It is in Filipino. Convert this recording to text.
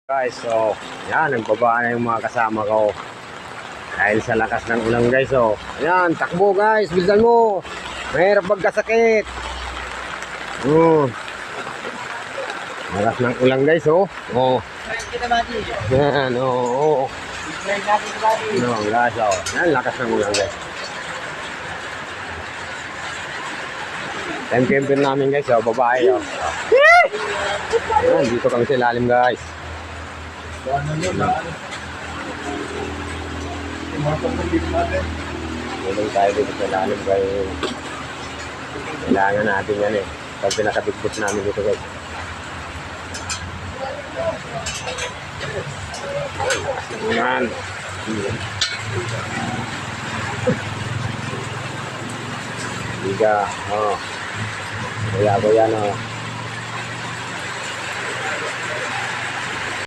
Guys, so yan, nagbaba na yung mga kasama ko dahil sa lakas ng ulan guys. So yan, takbo guys, bilisan mo, mahirap magkasakit. Lakas ng ulan guys. Yan, guys, yan, lakas ng ulan guys. Temp-tempin namin guys, babae. Yan, dito kami sa ilalim guys. Tulong tayo dito sa lalim kaya kailangan natin yan pag pinakabitbit namin dito guys. Yan. Biga. Kaya ko yan